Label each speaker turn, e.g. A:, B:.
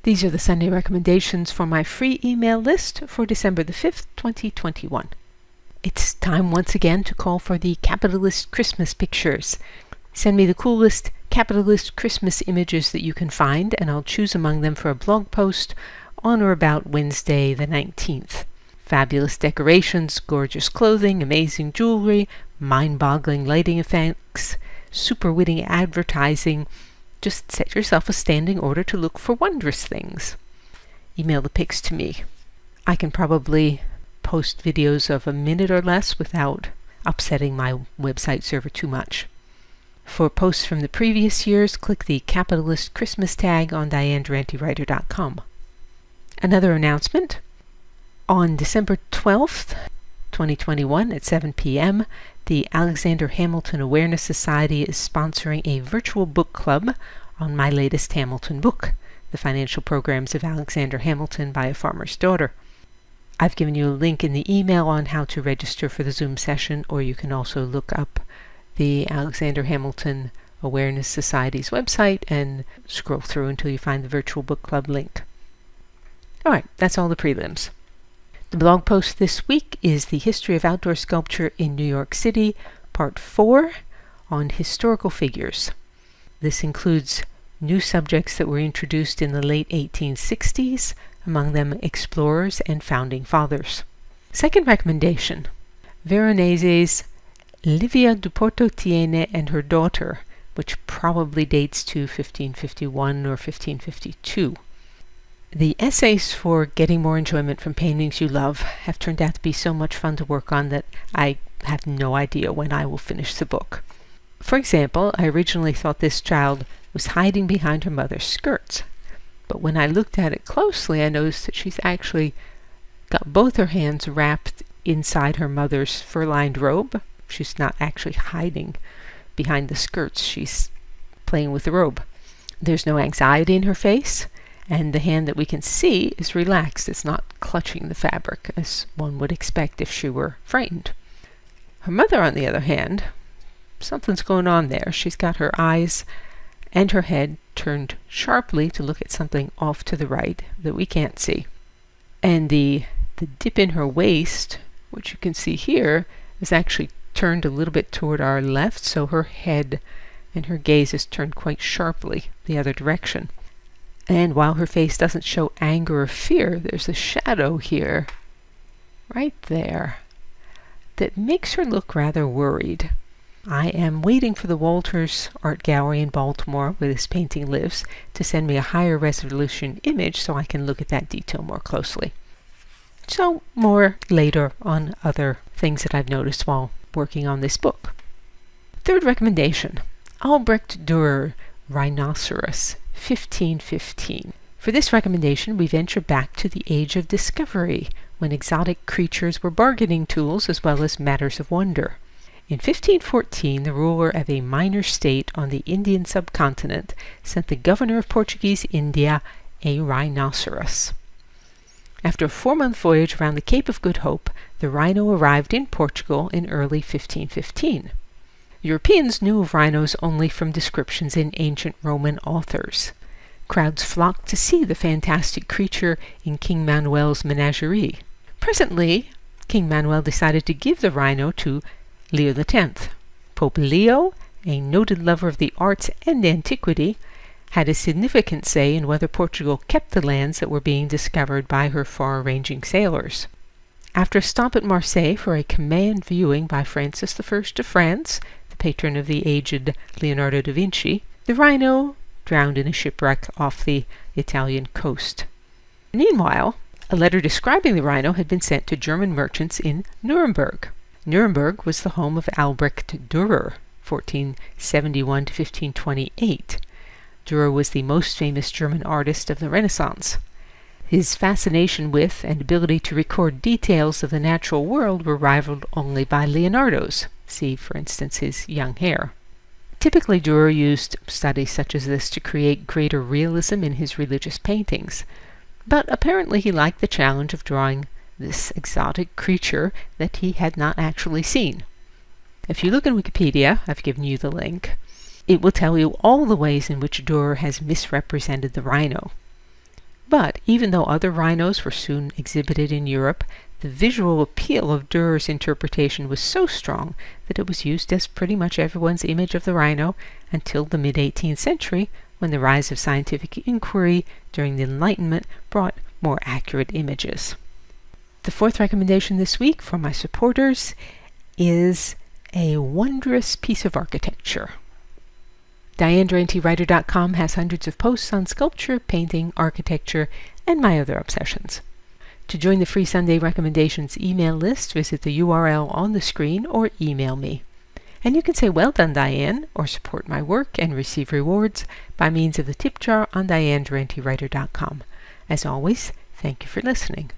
A: These are the Sunday recommendations for my free email list for December the 5th, 2021. It's time once again to call for the capitalist Christmas pictures. Send me the coolest capitalist Christmas images that you can find, and I'll choose among them for a blog post on or about Wednesday the 19th. Fabulous decorations, gorgeous clothing, amazing jewelry, mind-boggling lighting effects, super witty advertising. Just set yourself a standing order to look for wondrous things. Email the pics to me. I can probably post videos of a minute or less without upsetting my website server too much. For posts from the previous years, click the Capitalist Christmas tag on dianedurantewriter.com. Another announcement. On December 12th, 2021 at 7 p.m., the Alexander Hamilton Awareness Society is sponsoring a virtual book club on my latest Hamilton book, The Financial Programs of Alexander Hamilton by a Farmer's Daughter. I've given you a link in the email on how to register for the Zoom session, or you can also look up the Alexander Hamilton Awareness Society's website and scroll through until you find the virtual book club link. Alright, that's all the prelims. The blog post this week is the History of Outdoor Sculpture in New York City, Part 4, on historical figures. This includes new subjects that were introduced in the late 1860s, among them explorers and founding fathers. Second recommendation, Veronese's Livia du Porto Tiene and Her Daughter, which probably dates to 1551 or 1552. The essays for getting more enjoyment from paintings you love have turned out to be so much fun to work on that I have no idea when I will finish the book. For example, I originally thought this child was hiding behind her mother's skirts, but when I looked at it closely, I noticed that she's actually got both her hands wrapped inside her mother's fur-lined robe. She's not actually hiding behind the skirts, she's playing with the robe. There's no anxiety in her face, and the hand that we can see is relaxed. It's not clutching the fabric, as one would expect if she were frightened. Her mother, on the other hand, something's going on there. She's got her eyes and her head turned sharply to look at something off to the right that we can't see. And the dip in her waist, which you can see here, is actually turned a little bit toward our left, so her head and her gaze is turned quite sharply the other direction. And while her face doesn't show anger or fear, there's a shadow here, right there, that makes her look rather worried. I am waiting for the Walters Art Gallery in Baltimore, where this painting lives, to send me a higher resolution image so I can look at that detail more closely. So more later on other things that I've noticed while working on this book. Third recommendation, Albrecht Durer, Rhinoceros, 1515. For this recommendation, we venture back to the Age of Discovery, when exotic creatures were bargaining tools as well as matters of wonder. In 1514, the ruler of a minor state on the Indian subcontinent sent the governor of Portuguese India a rhinoceros. After a 4-month voyage around the Cape of Good Hope, the rhino arrived in Portugal in early 1515. Europeans knew of rhinos only from descriptions in ancient Roman authors. Crowds flocked to see the fantastic creature in King Manuel's menagerie. Presently, King Manuel decided to give the rhino to Leo X. Pope Leo, a noted lover of the arts and antiquity, had a significant say in whether Portugal kept the lands that were being discovered by her far-ranging sailors. After a stop at Marseille for a command viewing by Francis I of France, the patron of the aged Leonardo da Vinci, the rhino drowned in a shipwreck off the Italian coast. Meanwhile, a letter describing the rhino had been sent to German merchants in Nuremberg. Nuremberg was the home of Albrecht Durer, 1471 to 1528. Durer was the most famous German artist of the Renaissance. His fascination with and ability to record details of the natural world were rivaled only by Leonardo's. See, for instance, his young hair. Typically, Durer used studies such as this to create greater realism in his religious paintings, but apparently he liked the challenge of drawing this exotic creature that he had not actually seen. If you look in Wikipedia, I've given you the link, it will tell you all the ways in which Durer has misrepresented the rhino. But even though other rhinos were soon exhibited in Europe, the visual appeal of Durer's interpretation was so strong that it was used as pretty much everyone's image of the rhino until the mid-18th century, when the rise of scientific inquiry during the Enlightenment brought more accurate images. The fourth recommendation this week for my supporters is a wondrous piece of architecture. DianeDuranteWriter.com has hundreds of posts on sculpture, painting, architecture, and my other obsessions. To join the free Sunday recommendations email list, visit the URL on the screen or email me. And you can say, "Well done, Diane," or support my work and receive rewards by means of the tip jar on DianeDuranteWriter.com. As always, thank you for listening.